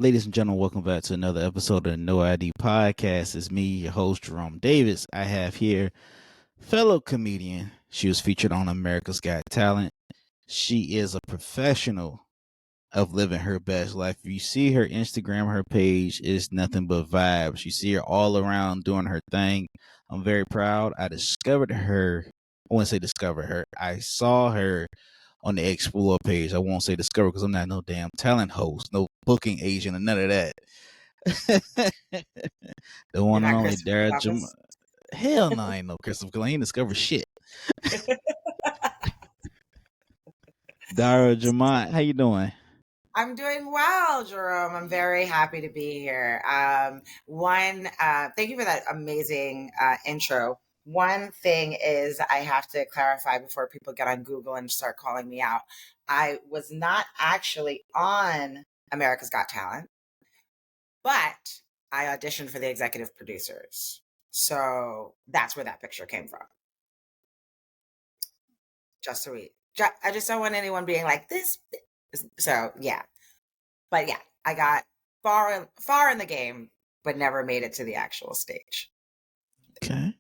Ladies and gentlemen, welcome back to another episode of the No ID Podcast. It's me, your host, Jerome Davis. I have here fellow comedian. She was featured on America's Got Talent. She is a professional of living her best life. If you see her Instagram, her page is nothing but vibes. You see her all around doing her thing. I'm very proud. I discovered her. I wouldn't say discovered her. I saw her on the Explore page. I won't say discover because I'm not no damn talent host, no booking agent, or none of that. The You're one and not only Christopher Dara Jermott. Columbus. Hell no, I ain't no Christopher Columbus. He ain't discovered shit. Dara Jermott, how you doing? I'm doing well, Jerome. I'm very happy to be here. Thank you for that amazing intro. One thing is, I have to clarify before people get on Google and start calling me out. I was not actually on America's Got Talent, but I auditioned for the executive producers. So that's where that picture came from. Just so I just don't want anyone being like this. So yeah, but yeah, I got far in the game, but never made it to the actual stage. Okay.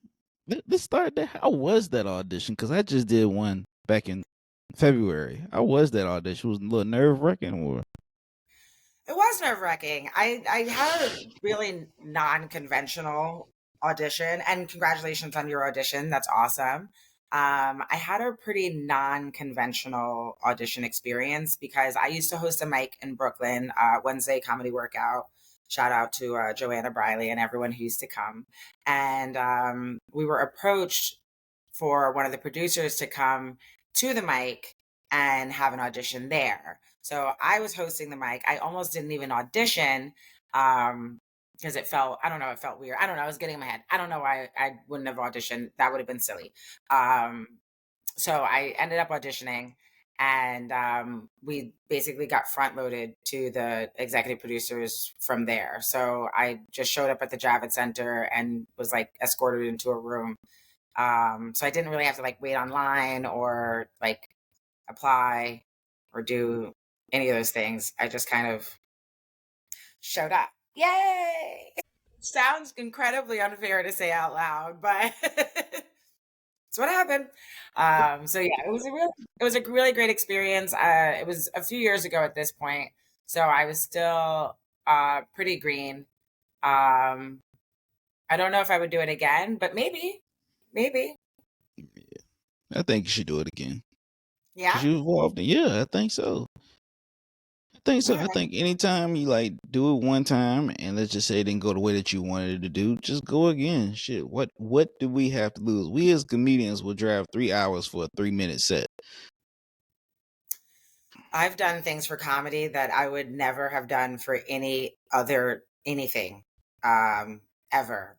Let's start there. How was that audition? Because I just did one back in February. How was that audition? Was it a little nerve wracking or? It was nerve wracking. I had a really non-conventional audition, and congratulations on your audition. That's awesome. I had a pretty non-conventional audition experience because I used to host a mic in Brooklyn, Wednesday comedy workout. Shout out to Joanna Briley and everyone who used to come. And we were approached for one of the producers to come to the mic and have an audition there. So I was hosting the mic. I almost didn't even audition because I don't know, it felt weird. I don't know. I was getting in my head. I don't know why I wouldn't have auditioned. That would have been silly. So I ended up auditioning, and we basically got front loaded to the executive producers from there. So I just showed up at the Javits Center and was like escorted into a room. So I didn't really have to like wait online or like apply or do any of those things. I just kind of showed up. Yay! Sounds incredibly unfair to say out loud, but that's what happened. So yeah, it was a really great experience. It was a few years ago at this point, so I was still pretty green. Um, I don't know if I would do it again, but maybe. I think you should do it again. Yeah. Cause you evolved. Yeah, I think so. All I right. think anytime you like do it one time and let's just say it didn't go the way that you wanted it to do, just go again. Shit. What do we have to lose? We as comedians will drive 3 hours for a 3 minute set. I've done things for comedy that I would never have done for any other anything ever.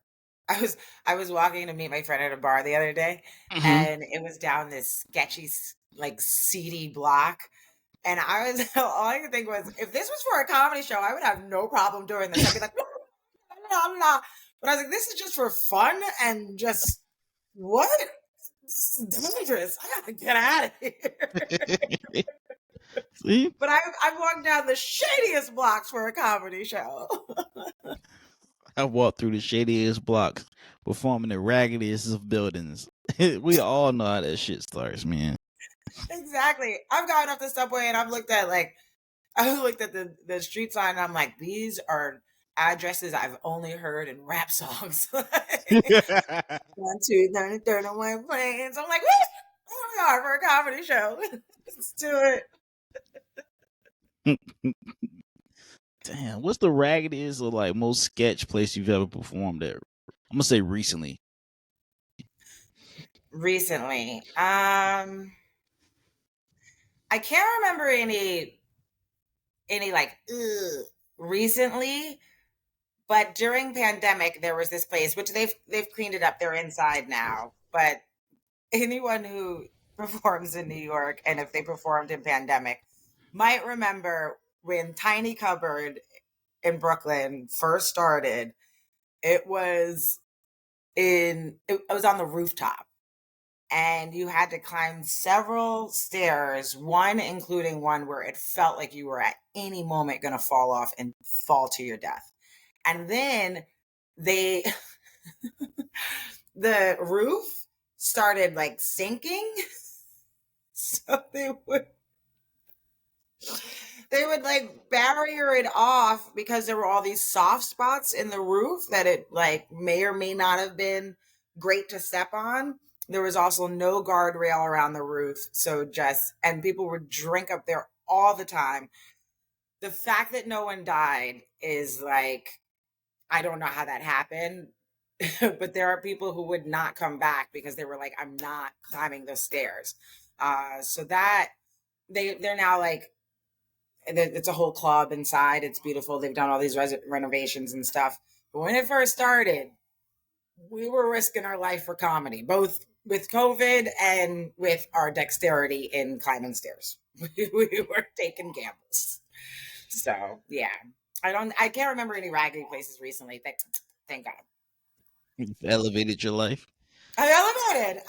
I was walking to meet my friend at a bar the other day, Mm-hmm. and it was down this sketchy like seedy block, and I was all I could think was, if this was for a comedy show, I would have no problem doing this. I'd be like, I'm not. But I was like, this is just for fun and just what? This is dangerous. I gotta get out of here. See? But I've walked down the shadiest blocks for a comedy show. I walked through the shadiest blocks, performing the raggediest of buildings. We all know how that shit starts, man. Exactly. I've gotten off the subway and I looked at the street sign and I'm like, these are addresses I've only heard in rap songs. Like, 1, 2, 30, 31 planes. I'm like, here we are for a comedy show. Let's do it. Damn, what's the raggediest or like most sketch place you've ever performed at? I'm gonna say recently. Recently. I can't remember any like recently, but during pandemic there was this place which they've cleaned it up. They're inside now. But anyone who performs in New York and if they performed in pandemic might remember when Tiny Cupboard in Brooklyn first started. It was on the rooftop, and you had to climb several stairs, one including one where it felt like you were at any moment going to fall off and fall to your death. And then they, the roof started like sinking. So they would like barrier it off because there were all these soft spots in the roof that it like may or may not have been great to step on. There was also no guardrail around the roof. So and people would drink up there all the time. The fact that no one died is like, I don't know how that happened, but there are people who would not come back because they were like, I'm not climbing the stairs. So that they're now like, it's a whole club inside. It's beautiful. They've done all these renovations and stuff. But when it first started, we were risking our life for comedy, both with COVID and with our dexterity in climbing stairs. We were taking gambles. So yeah, I can't remember any raggedy places recently. Thank God. You've elevated your life. I've elevated.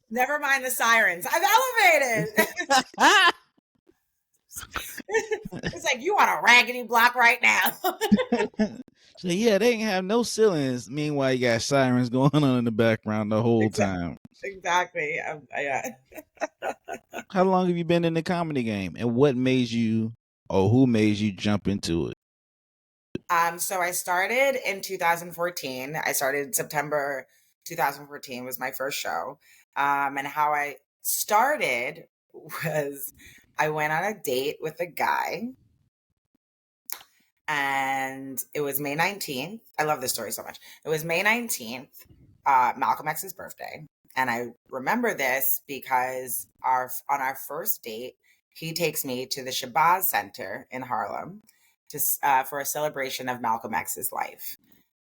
Never mind the sirens. I've elevated. It's like, you on a raggedy block right now. So yeah, they ain't have no ceilings. Meanwhile, you got sirens going on in the background the whole time. Exactly. Yeah. How long have you been in the comedy game, and what made you, or who made you jump into it? So I started in 2014. I started September 2014 was my first show. And how I started was I went on a date with a guy, and it was May 19th. I love this story so much. It was May 19th, Malcolm X's birthday. And I remember this because on our first date, he takes me to the Shabazz Center in Harlem for a celebration of Malcolm X's life.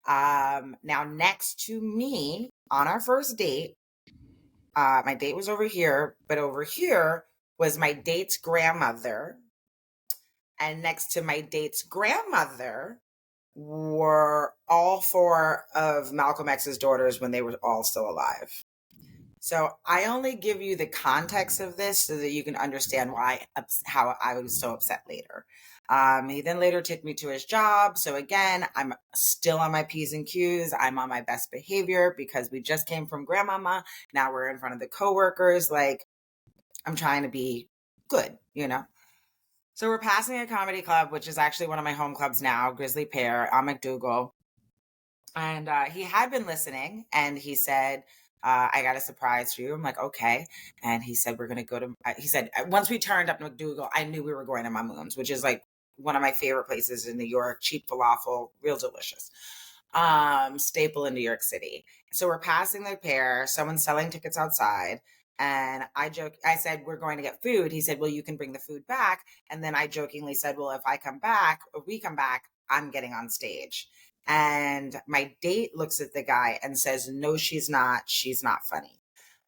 Now, next to me on our first date, my date was over here, but over here was my date's grandmother. And next to my date's grandmother were all four of Malcolm X's daughters when they were all still alive. So I only give you the context of this so that you can understand how I was so upset later. He then later took me to his job. So again, I'm still on my P's and Q's. I'm on my best behavior because we just came from grandmama. Now we're in front of the coworkers. Like, I'm trying to be good, you know? So we're passing a comedy club, which is actually one of my home clubs now, Grizzly Pear on McDougal. And he had been listening, and he said, I got a surprise for you. I'm like, okay. And he said, we're going to go to, he said, once we turned up to McDougal, I knew we were going to Mamoun's, which is like one of my favorite places in New York, cheap falafel, real delicious, staple in New York City. So we're passing the pair, someone's selling tickets outside. And I said, we're going to get food. He said, well, you can bring the food back. And then I jokingly said, well, if we come back, I'm getting on stage. And my date looks at the guy and says, no, she's not. She's not funny.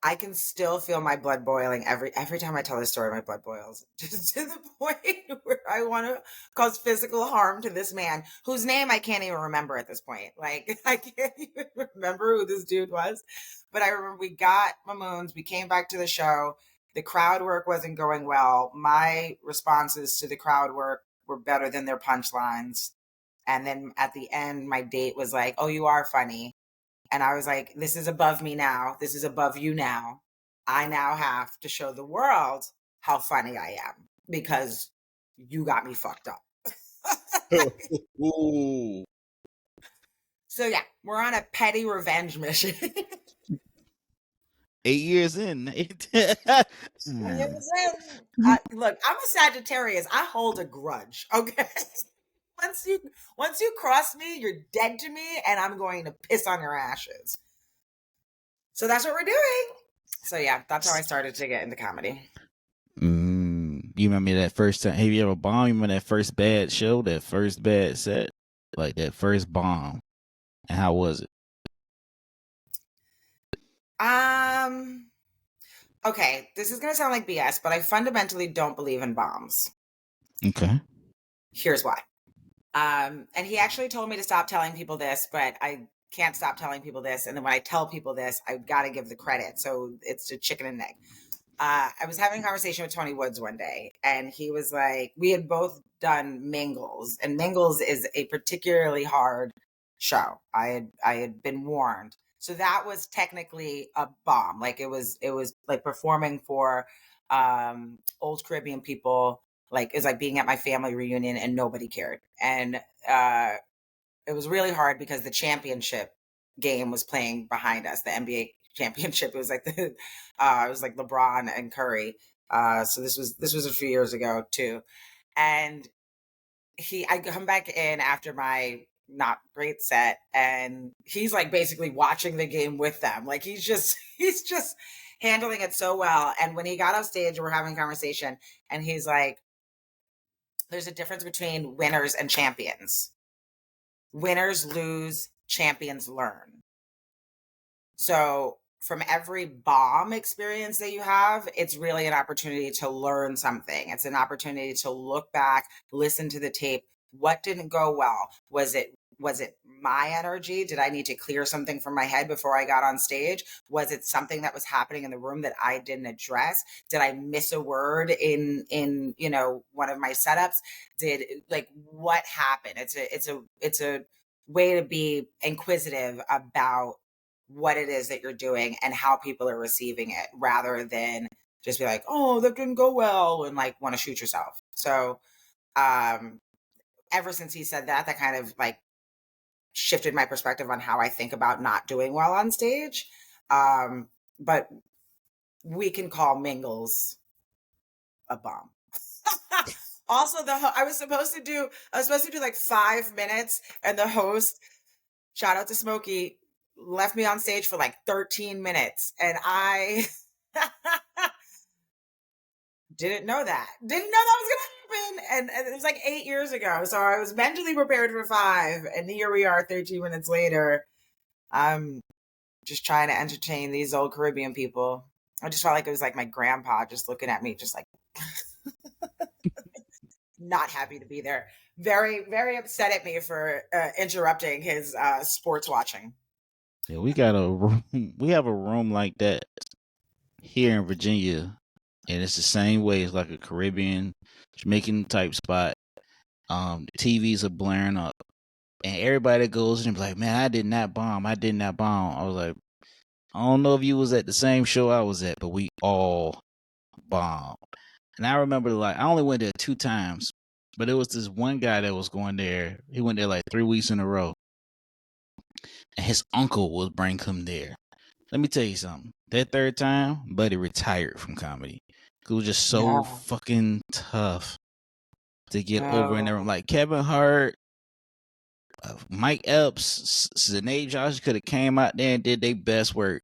I can still feel my blood boiling every time I tell this story. My blood boils just to the point where I want to cause physical harm to this man whose name I can't even remember at this point. Like, I can't even remember who this dude was. But I remember we got Mamoun's. We came back to the show. The crowd work wasn't going well. My responses to the crowd work were better than their punchlines. And then at the end, my date was like, oh, you are funny. And I was like, this is above me now. This is above you now. I now have to show the world how funny I am because you got me fucked up. Ooh. So yeah, we're on a petty revenge mission. 8 years in. Look, I'm a Sagittarius. I hold a grudge. Okay. Once you cross me, you're dead to me, and I'm going to piss on your ashes. So that's what we're doing. So yeah, that's how I started to get into comedy. You remember that first time? Have you ever bombed? You remember that first bad show, that first bad set, like that first bomb? And how was it? Okay, this is gonna sound like BS, but I fundamentally don't believe in bombs. Okay. Here's why. And he actually told me to stop telling people this, but can't stop telling people this. And then when I tell people this, I've got to give the credit. So it's a chicken and egg. I was having a conversation with Tony Woods one day, and he was like, we had both done Mingles, and Mingles is a particularly hard show. I had been warned. So that was technically a bomb. Like it was like performing for old Caribbean people. Like it's like being at my family reunion and nobody cared. And it was really hard because the championship game was playing behind us, the NBA championship. It was like it was like LeBron and Curry. So this was a few years ago too. And I come back in after my not great set, and he's like basically watching the game with them. Like he's just handling it so well. And when he got off stage, we're having a conversation, and he's like, there's a difference between winners and champions. Winners lose, champions learn. So from every bomb experience that you have, it's really an opportunity to learn something. It's an opportunity to look back, listen to the tape. What didn't go well? Was it my energy? Did I need to clear something from my head before I got on stage? Was it something that was happening in the room that I didn't address? Did I miss a word in one of my setups? What happened? It's a way to be inquisitive about what it is that you're doing and how people are receiving it, rather than just be like, oh, that didn't go well, and like want to shoot yourself. So ever since he said that, that kind of like shifted my perspective on how I think about not doing well on stage. But we can call Mingles a bomb. Also, I was supposed to do like 5 minutes, and the host, shout out to Smokey, left me on stage for like 13 minutes, and I didn't know that was gonna happen. And it was like 8 years ago, so I was mentally prepared for 5, and here we are 13 minutes later. I'm just trying to entertain these old Caribbean people. I just felt like it was like my grandpa just looking at me, just like not happy to be there. Very, very upset at me for interrupting his sports watching. Yeah, we got a room. We have a room like that here in Virginia, and it's the same way. It's like a Caribbean, Jamaican type spot. The TVs are blaring up, and everybody that goes in be like, "Man, I did not bomb. I did not bomb." I was like, "I don't know if you was at the same show I was at, but we all bombed." And I remember, like, I only went there 2 times, but it was this one guy that was going there. He went there like 3 weeks in a row, and his uncle would bring him there. Let me tell you something. That 3rd time, Buddy retired from comedy. It was just so No, fucking tough to get over in there. no. Like Kevin Hart, Mike Epps, Sinead Josh could have came out there and did their best work.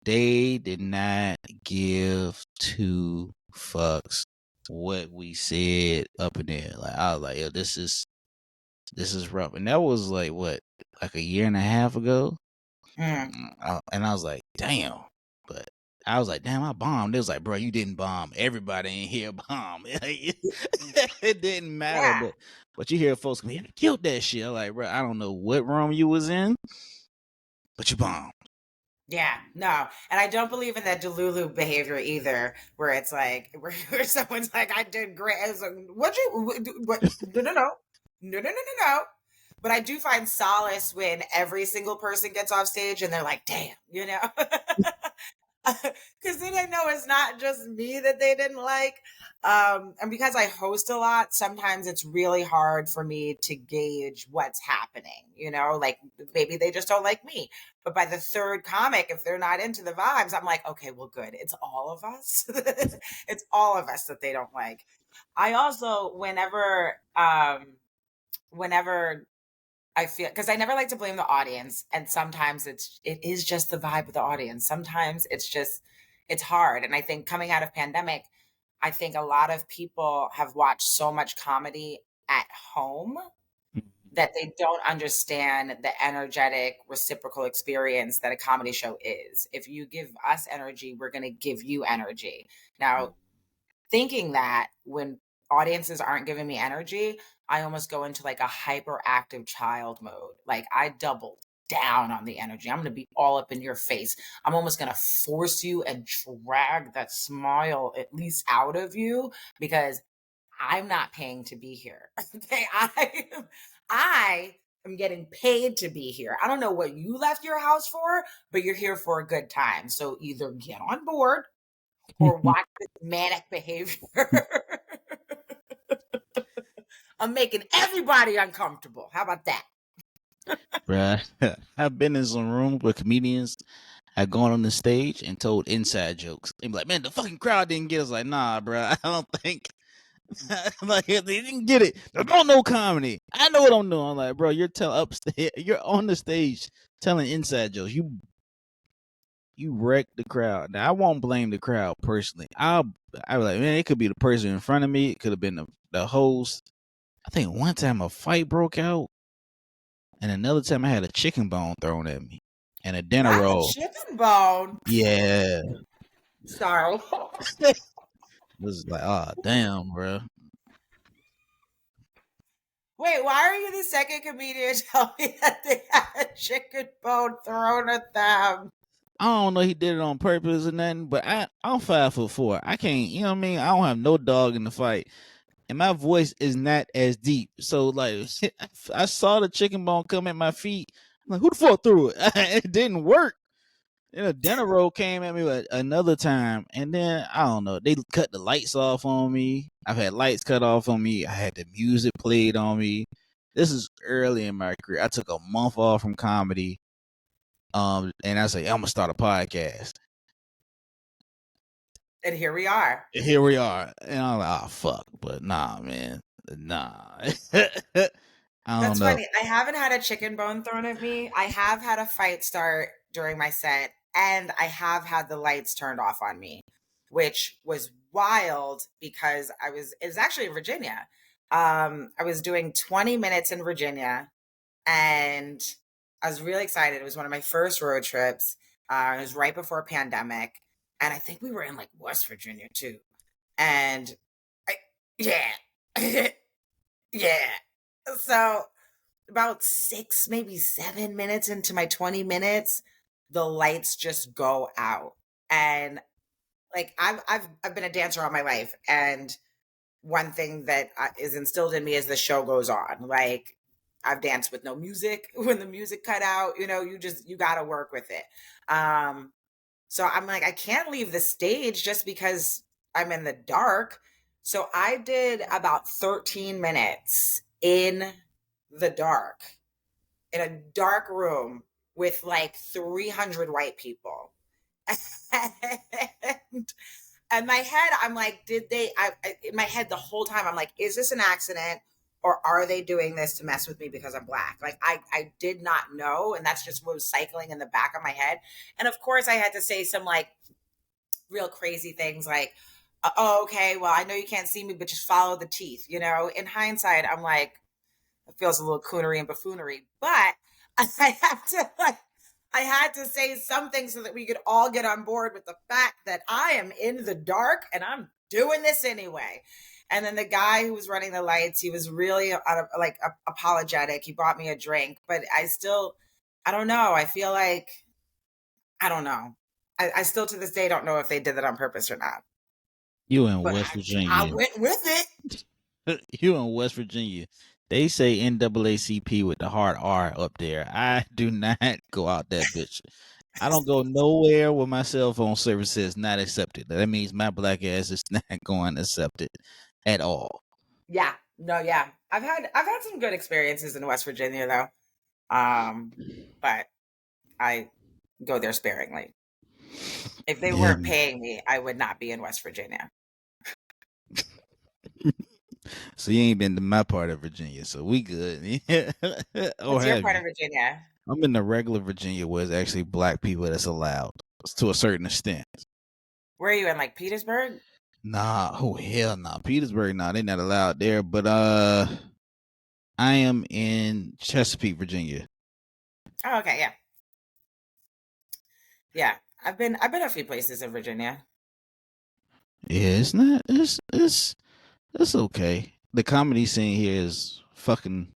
They did not give 2 fucks what we said up in there. Like I was like, yo, this is rough. And that was like what, like a year and a half ago. Mm. And I was like, damn. But I was like, damn, I bombed. It was like, bro, you didn't bomb. Everybody in here bombed. It didn't matter. Yeah. But you hear folks, man, killed that shit. I'm like, bro, I don't know what room you was in, but you bombed. Yeah, no. And I don't believe in that Delulu behavior either, where it's like, where someone's like, I did great. I was like, what? No, no, no. No, no, no, no, no. But I do find solace when every single person gets off stage and they're like, damn, you know? Because then I know it's not just me that they didn't like. And because I host a lot, sometimes it's really hard for me to gauge what's happening. Like maybe they just don't like me. But by the 3rd comic, if they're not into the vibes, I'm like, okay, well, good. It's all of us. It's all of us that they don't like. I also, whenever I feel, because I never like to blame the audience, and sometimes it is just the vibe of the audience. Sometimes it's hard, and I think coming out of pandemic, I think a lot of people have watched so much comedy at home that they don't understand the energetic reciprocal experience that a comedy show is. If you give us energy, we're going to give you energy. Now, thinking that when audiences aren't giving me energy, I almost go into like a hyperactive child mode. Like I doubled. down on the energy. I'm going to be all up in your face. I'm almost going to force you and drag that smile at least out of you because I'm not paying to be here. Okay. I am getting paid to be here. I don't know what you left your house for, but you're here for a good time. So either get on board or watch this manic behavior. I'm making everybody uncomfortable. How about that? Bruh, I've been in some rooms where comedians have gone on the stage and told inside jokes. They be like, man, the fucking crowd didn't get us. Like, nah, bruh, I don't think. Like, they didn't get it. They don't know comedy. I know what I'm doing. I'm like, bro, you're on the stage telling inside jokes. You wrecked the crowd. Now I won't blame the crowd personally. I was like, man, it could be the person in front of me. It could have been the host. I think one time a fight broke out, and another time I had a chicken bone thrown at me and a dinner Not a roll. chicken bone. Yeah, Sorry. it was like, oh damn, bro. Wait, why are you the second comedian to tell me that they had a chicken bone thrown at them? I don't know he did it on purpose or nothing, but I'm 5'4". I can't, you know what I mean? I don't have no dog in the fight. And my voice is not as deep. So like I saw the chicken bone come at my feet. I'm like, who the fuck threw it? It didn't work. And a dinner roll came at me another time. And then I don't know. They cut the lights off on me. I've had lights cut off on me. I had the music played on me. This is early in my career. I took a month off from comedy. And I say, I'm gonna start a podcast. And here we are. Here we are. And I'm like, oh fuck. But nah, man. Nah. I don't That's know. funny. I haven't had a chicken bone thrown at me. I have had a fight start during my set, and I have had the lights turned off on me, which was wild because it was actually in Virginia. I was doing 20 minutes in Virginia, and I was really excited. It was one of my first road trips. It was right before pandemic, and I think we were in like West Virginia too. And yeah, yeah. So about 6, maybe 7 minutes into my 20 minutes, the lights just go out. And like I've been a dancer all my life, and one thing that is instilled in me is the show goes on. Like I've danced with no music. When the music cut out, you got to work with it. So I'm like, I can't leave the stage just because I'm in the dark. So I did about 13 minutes in the dark, in a dark room with like 300 white people. And my head, I'm like, in my head the whole time, I'm like, is this an accident? Or are they doing this to mess with me because I'm black? Like, I did not know. And that's just what was cycling in the back of my head. And of course, I had to say some like real crazy things like, oh, okay, well, I know you can't see me, but just follow the teeth. In hindsight, I'm like, it feels a little coonery and buffoonery. But I had to say something so that we could all get on board with the fact that I am in the dark and I'm doing this anyway. And then the guy who was running the lights, he was really apologetic. He bought me a drink, but I don't know. I feel like, I don't know. I still to this day don't know if they did that on purpose or not. You in But West Virginia. I went with it. You in West Virginia. They say NAACP with the hard R up there. I do not go out that bitch. I don't go nowhere where my cell phone service says not accepted. That means my black ass is not going to accept it at all. Yeah. No, yeah. I've had some good experiences in West Virginia though. But I go there sparingly. If they weren't paying me, I would not be in West Virginia. So you ain't been to my part of Virginia, so we good. What's your part of Virginia? I'm in the regular Virginia where it's actually black people that's allowed to a certain extent. Where are you in, like Petersburg? Nah, oh hell nah. Petersburg, nah, they not allowed there. But I am in Chesapeake, Virginia. Oh, okay, yeah. Yeah. I've been a few places in Virginia. Yeah, it's not it's okay. The comedy scene here is fucking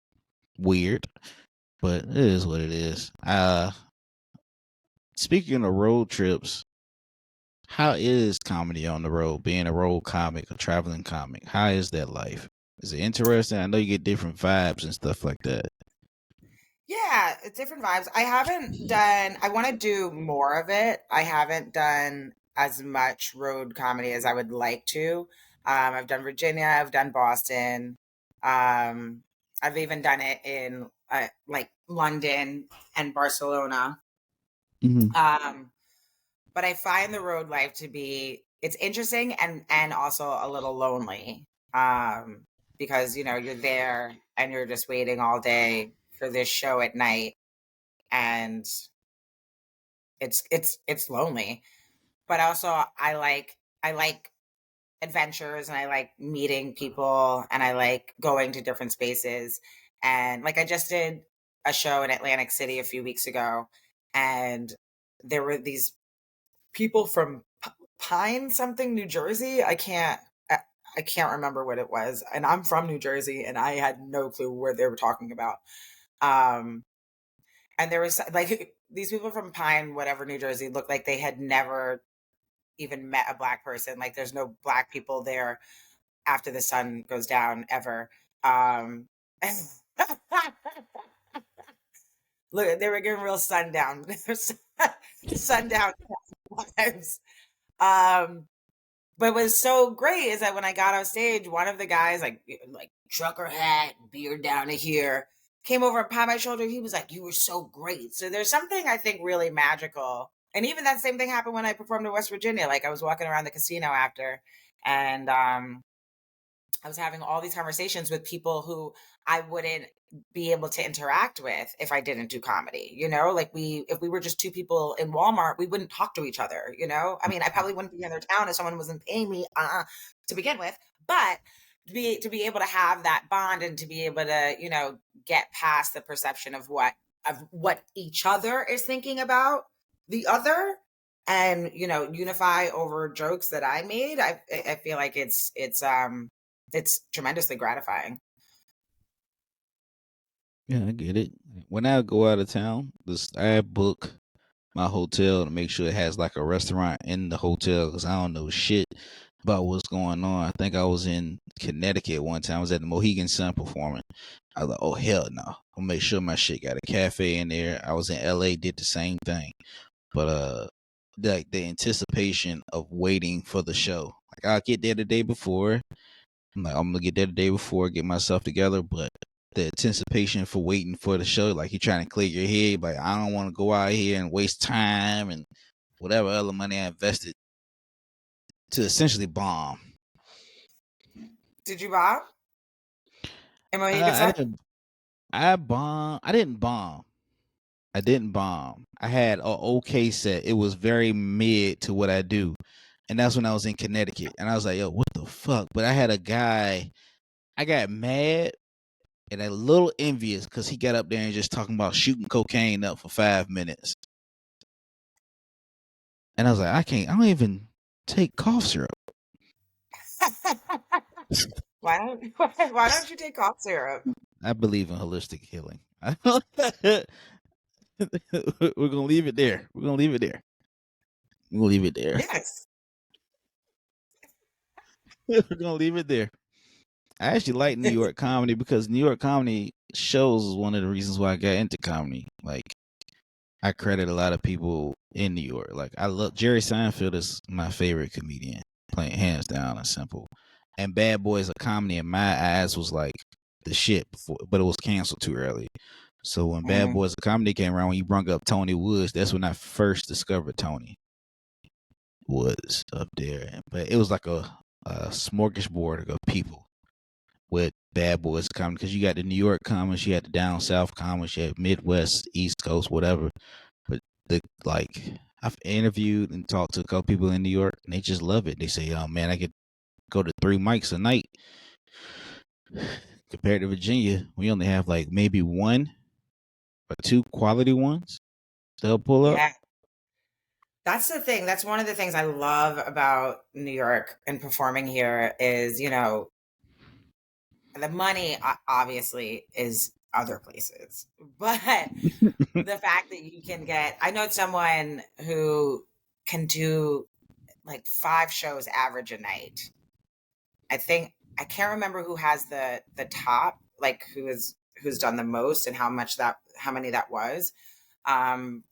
weird. but it is what it is. Speaking of road trips, how is comedy on the road? Being a road comic, a traveling comic, how is that life? Is it interesting? I know you get different vibes and stuff like that. Yeah, it's different vibes. I haven't done, I want to do more of it. I haven't done as much road comedy as I would like to. I've done Virginia, I've done Boston. Um, I've even done it in like London and Barcelona. Hmm. Um, but I find the road life to be it's interesting and also a little lonely. Because you're there and you're just waiting all day for this show at night, and it's lonely. But also I like adventures, and I like meeting people, and I like going to different spaces. And like I just did a show in Atlantic City a few weeks ago, and there were these people from Pine something, New Jersey. I can't remember what it was. And I'm from New Jersey, and I had no clue what they were talking about. Um, and there was like these people from Pine, whatever, New Jersey, looked like they had never even met a black person. Like there's no black people there after the sun goes down ever. Um, Look, they were getting real sundown, sundown vibes. Um, But what was so great is that when I got on stage, one of the guys, like trucker hat, beard down to here, came over and patted my shoulder. He was like, "You were so great." So there's something I think really magical. And even that same thing happened when I performed in West Virginia. Like I was walking around the casino after, and I was having all these conversations with people who I wouldn't be able to interact with if I didn't do comedy. Like if we were just two people in Walmart, we wouldn't talk to each other. I mean, I probably wouldn't be in their town if someone wasn't paying me to begin with. But to be able to have that bond and to be able to get past the perception of what each other is thinking about the other, and unify over jokes that I made. I feel like it's tremendously gratifying. Yeah, I get it. When I go out of town, I book my hotel to make sure it has like a restaurant in the hotel because I don't know shit about what's going on. I think I was in Connecticut one time. I was at the Mohegan Sun performing. I was like, oh hell no! I'll make sure my shit got a cafe in there. I was in LA, did the same thing. But like the anticipation of waiting for the show. Like I'll get there the day before. I'm like, I'm gonna get there the day before, get myself together. But the anticipation for waiting for the show, like you're trying to clear your head, like I don't want to go out here and waste time and whatever other money I invested to essentially bomb. Did you bomb? Emily, you could I say? didn't. I bomb. I didn't bomb. I didn't bomb. I had a okay set. It was very mid to what I do, and that's when I was in Connecticut, and I was like, yo, what the fuck? But I had a guy. I got mad and a little envious because he got up there and just talking about shooting cocaine up for 5 minutes. And I was like, I don't even take cough syrup. Why don't you take cough syrup? I believe in holistic healing. We're gonna leave it there. We're gonna leave it there. We're gonna leave it there. Yes. We're gonna leave it there. I actually like New York comedy because New York comedy shows is one of the reasons why I got into comedy. Like I credit a lot of people in New York. Like I love Jerry Seinfeld is my favorite comedian, plain hands down and simple. And Bad Boys of Comedy in my eyes was like the shit before, but it was canceled too early. So when Bad Mhm. Boys of Comedy came around, when you brought up Tony Woods, that's when I first discovered Tony Woods up there. But it was like a smorgasbord of people with Bad Boys of Comedy because you got the New York comics, you had the down south comics, you had Midwest, East Coast, whatever. But I've interviewed and talked to a couple people in New York, and they just love it. They say, "Oh man, I could go to 3 mics a night." Compared to Virginia, we only have like maybe one or two quality ones they'll pull up. Yeah. That's the thing. That's one of the things I love about New York and performing here is, the money obviously is other places. But the fact that you can get, I know someone who can do like 5 shows average a night. I can't remember who has the top, like who's done the most and how many that was. Um,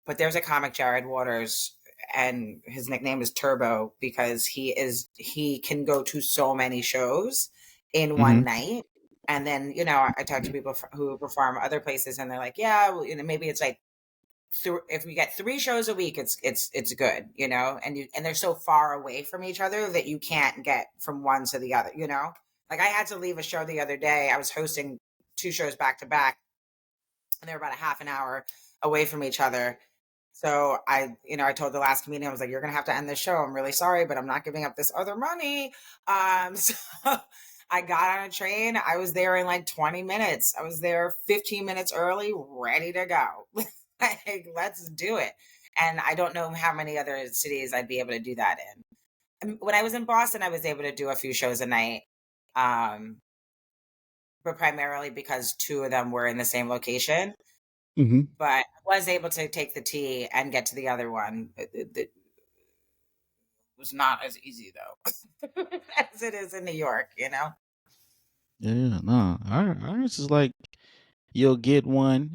but there's a comic, Jared Waters, and his nickname is Turbo because he can go to so many shows in Mm-hmm. one night. And then, I talk to people who perform other places and they're like, yeah, well, maybe it's like if we get 3 shows a week, it's good, and they're so far away from each other that you can't get from one to the other. Like I had to leave a show the other day. I was hosting 2 shows back to back, and they were about a half an hour away from each other. So I told the last comedian, I was like, you're gonna have to end this show. I'm really sorry, but I'm not giving up this other money. So I got on a train. I was there in like 20 minutes. I was there 15 minutes early, ready to go. Like, let's do it. And I don't know how many other cities I'd be able to do that in. And when I was in Boston, I was able to do a few shows a night. But primarily because 2 of them were in the same location. Mm-hmm. But I was able to take the T and get to the other one. It was not as easy though as it is in New York. Yeah, no. Ours is like you'll get one,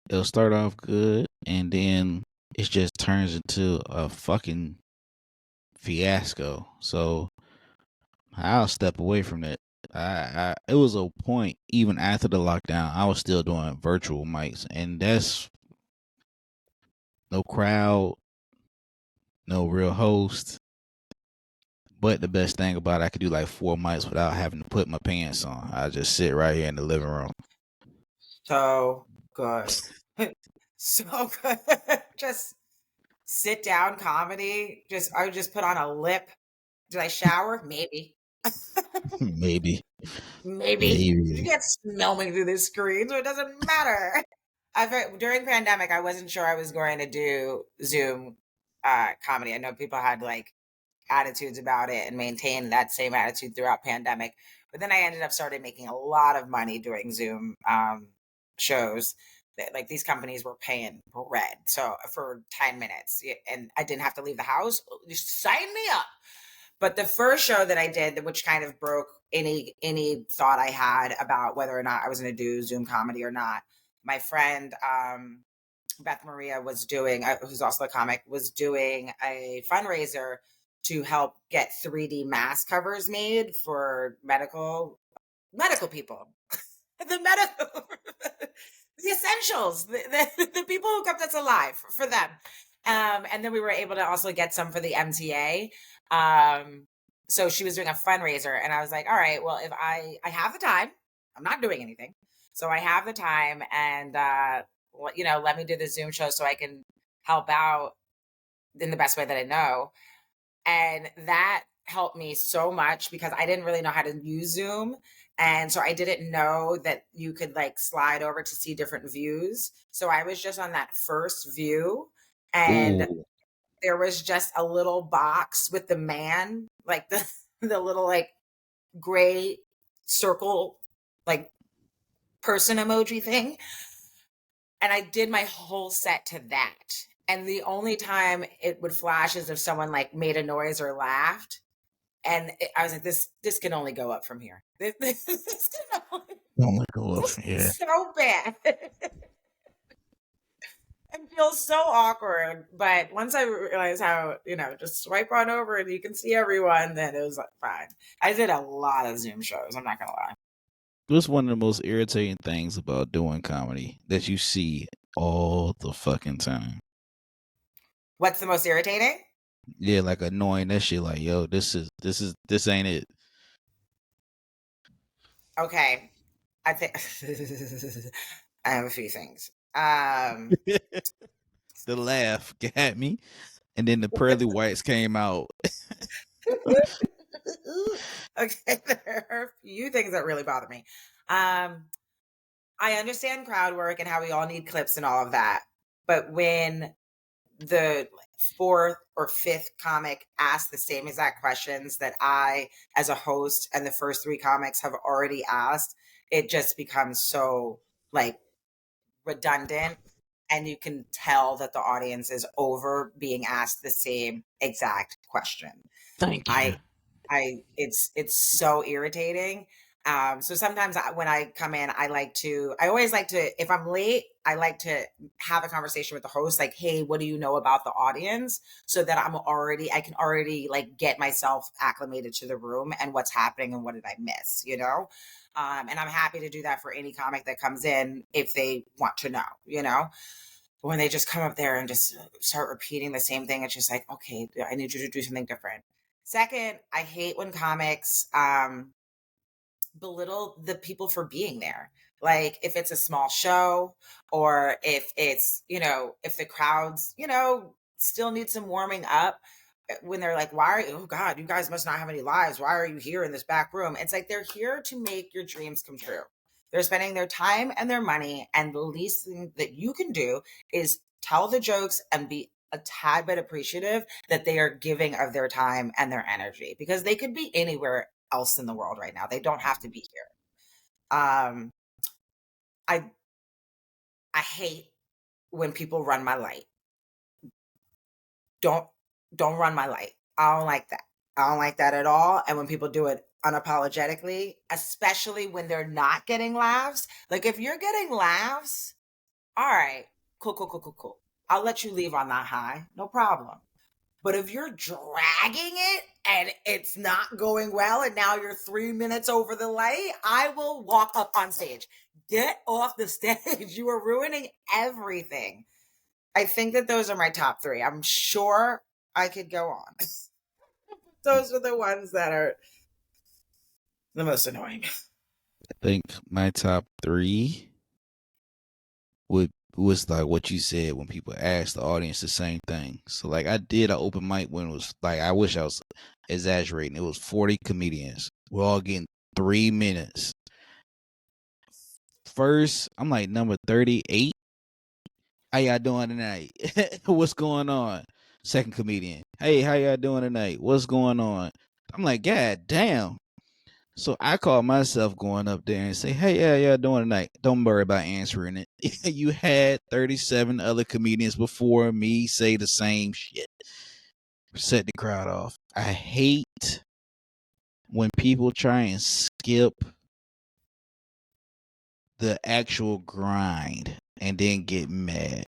it'll start off good, and then it just turns into a fucking fiasco. So I'll step away from that. It was a point even after the lockdown, I was still doing virtual mics, and that's no crowd, no real host. But the best thing about it, I could do like 4 mics without having to put my pants on. I just sit right here in the living room. So good. So good. Just sit down comedy. I would just put on a lip. Did I shower? Maybe. Maybe. Maybe. You Maybe. can't smell me through this screen, so it doesn't matter. During pandemic, I wasn't sure I was going to do Zoom comedy. I know people had like attitudes about it and maintained that same attitude throughout pandemic. But then I ended up started making a lot of money doing Zoom shows. Like these companies were paying bread, so for 10 minutes, and I didn't have to leave the house. Just sign me up. But the first show that I did, which kind of broke any thought I had about whether or not I was going to do Zoom comedy or not, my friend Beth Maria was doing, who's also a comic, was doing a fundraiser to help get 3D mask covers made for medical people, the medical, the essentials, the people who kept us alive for them. And then we were able to also get some for the MTA. So she was doing a fundraiser, and I was like, all right, well, if I have the time, I'm not doing anything. So I have the time, and, let me do the Zoom show so I can help out in the best way that I know. And that helped me so much because I didn't really know how to use Zoom. And so I didn't know that you could like slide over to see different views. So I was just on that first view, and Ooh. there was just a little box with the man, like the little like gray circle, like person emoji thing. And I did my whole set to that. And the only time it would flash is if someone like made a noise or laughed. And I was like, this can only go up from here. This can only, Oh my god. Yeah. so bad. It feels so awkward. But once I realized how, just swipe on over and you can see everyone, then it was like fine. I did a lot of Zoom shows, I'm not gonna lie. What's one of the most irritating things about doing comedy that you see all the fucking time? What's the most irritating? Yeah, like annoying that shit. Like, yo, this ain't it. Okay. I think I have a few things. Um The laugh got me, and then the pearly whites came out. okay, there are a few things that really bother me. I understand crowd work and how we all need clips and all of that. But when the 4th or 5th comic asks the same exact questions that I, as a host, and the first 3 comics have already asked, it just becomes so like redundant, and you can tell that the audience is over being asked the same exact question. Thank you. It's so irritating. So sometimes when I come in, I always like to, if I'm late, I like to have a conversation with the host, like, hey, what do you know about the audience? So that I can already like get myself acclimated to the room and what's happening and what did I miss, you know? And I'm happy to do that for any comic that comes in if they want to know, you know? But when they just come up there and just start repeating the same thing, it's just like, okay, I need you to do something different. Second, I hate when comics belittle the people for being there. Like if it's a small show or if it's, you know, if the crowds, you know, still need some warming up, when they're like, why are you, oh God, you guys must not have any lives. Why are you here in this back room? It's like they're here to make your dreams come true. They're spending their time and their money, and the least thing that you can do is tell the jokes and be a tad bit appreciative that they are giving of their time and their energy, because they could be anywhere else in the world right now. They don't have to be here. I I hate when people run my light. Don't don't run my light. I don't like that. I don't like that at all. And when people do it unapologetically, especially when they're not getting laughs, like if you're getting laughs, all right, cool, cool, cool, cool, cool. I'll let you leave on that high, no problem. But if you're dragging it and it's not going well, and now you're 3 minutes over the light, I will walk up on stage. Get off the stage. You are ruining everything. I think that those are my top three. I'm sure I could go on. Those are the ones that are the most annoying. I think my top three was like what you said when people ask the audience the same thing. So like I did an open mic when it was like, I wish I was exaggerating. It was 40 comedians. We're all getting 3 minutes. First, I'm like number 38. How y'all doing tonight? What's going on? Second comedian. Hey, how y'all doing tonight? What's going on? I'm like, God damn. So I call myself going up there and say, hey, yeah, y'all doing tonight? Don't worry about answering it. You had 37 other comedians before me say the same shit. Set the crowd off. I hate when people try and skip the actual grind and then get mad.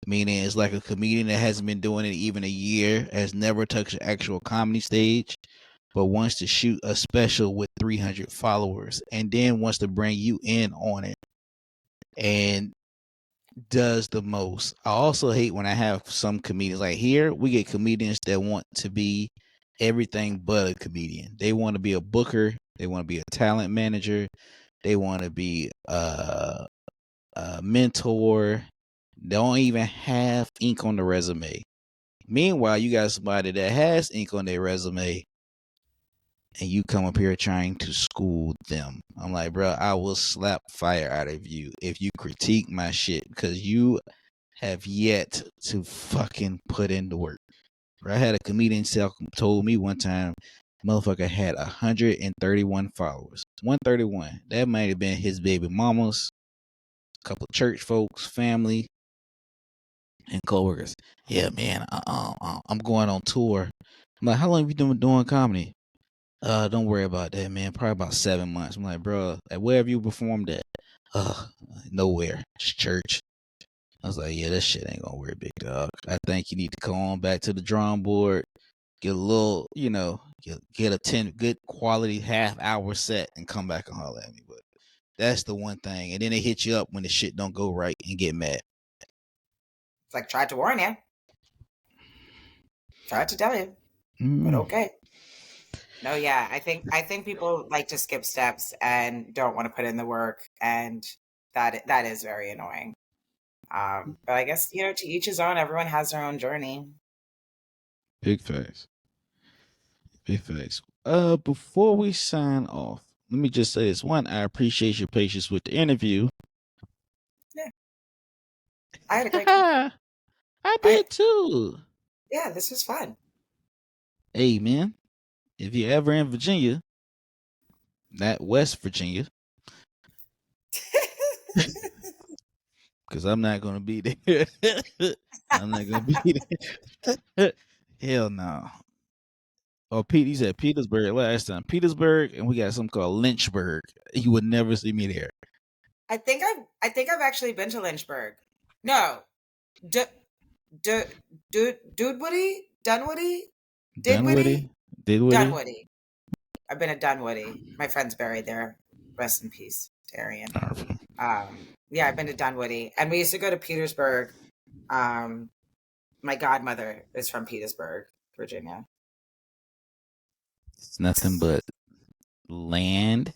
Meaning it's like a comedian that hasn't been doing it even a year, has never touched an actual comedy stage, but wants to shoot a special with 300 followers and then wants to bring you in on it and does the most. I also hate when I have some comedians, like here, we get comedians that want to be everything but a comedian. They want to be a booker, they want to be a talent manager, they want to be a mentor. They don't even have ink on the resume. Meanwhile, you got somebody that has ink on their resume and you come up here trying to school them. I'm like, bro, I will slap fire out of you if you critique my shit, because you have yet to fucking put in the work. Bro, I had a comedian told me one time, motherfucker had 131 followers. 131. That might have been his baby mamas, a couple of church folks, family, and coworkers. Yeah, man, I'm going on tour. I'm like, how long have you been doing comedy? Don't worry about that, man. Probably about 7 months. I'm like, bro, where have you performed at? Nowhere. Just church. I was like, yeah, that shit ain't gonna work, big dog. I think you need to come on back to the drawing board, get a little, get a 10 good quality half-hour set and come back and holler at me. But that's the one thing. And then they hit you up when the shit don't go right and get mad. It's like, tried to warn you. Tried to tell you. But okay. No, yeah, I think people like to skip steps and don't want to put in the work, and that is very annoying. But I guess, to each his own. Everyone has their own journey. Big facts. Big facts. Before we sign off, let me just say this. One, I appreciate your patience with the interview. Yeah, I had a great time. I did too. Yeah, this was fun. Hey, man, if you're ever in Virginia, not West Virginia, Because I'm not gonna be there. I'm not gonna be there. Hell no. Oh, Pete, he said Petersburg last time. Petersburg, and we got something called Lynchburg. You would never see me there. I think I've actually been to Lynchburg. No, Dunwoody, Dunwoody, Didwoody. Dunwoody. I've been to Dunwoody. My friend's buried there. Rest in peace, Darian. Yeah, I've been to Dunwoody, and we used to go to Petersburg. My godmother is from Petersburg, Virginia. It's nothing but land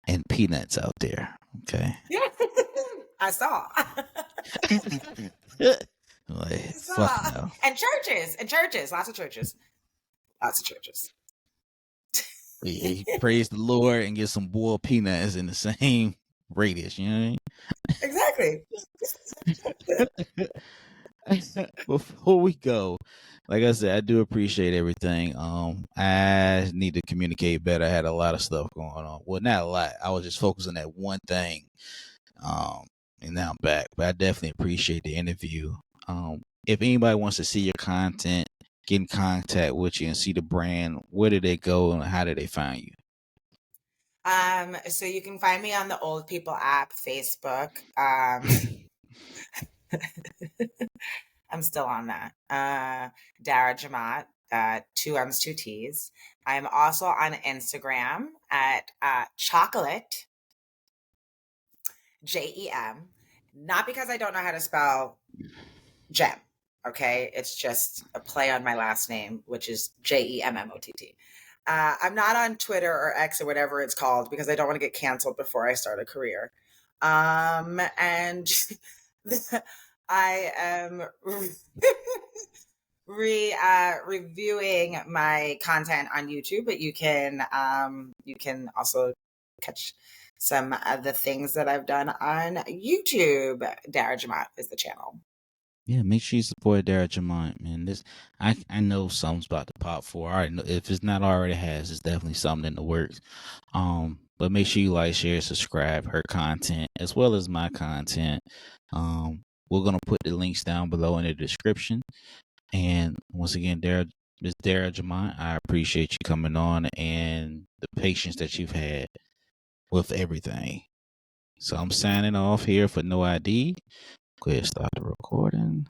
and peanuts out there. Okay. Yeah, I saw. Like, fuck no. And churches, lots of churches. You praise the Lord and get some boiled peanuts in the same radius. You know what I mean? Exactly. Before we go, like I said, I do appreciate everything. I need to communicate better. I had a lot of stuff going on. Well, not a lot. I was just focused on that one thing. And now I'm back. But I definitely appreciate the interview. If anybody wants to see your content, get in contact with you and see the brand, where do they go and how do they find you? So you can find me on the Old People app, Facebook. I'm still on that. Dara Jermott, 2 M's, 2 T's. I'm also on Instagram at chocolate, JEM. Not because I don't know how to spell gem, okay? It's just a play on my last name, which is JEMMOTT. I'm not on Twitter or X or whatever it's called because I don't want to get canceled before I start a career. And I am reviewing my content on YouTube, but you can also catch some of the things that I've done on YouTube. Dara Jermott is the channel. Yeah, make sure you support Dara Jermott, man. This I know something's about to pop for. All right, if it's not already has, it's definitely something in the works. But make sure you like, share, subscribe her content as well as my content. We're gonna put the links down below in the description. And once again, Miss Dara Jermott, I appreciate you coming on and the patience that you've had with everything. So I'm signing off here for No ID. Go ahead, start the recording.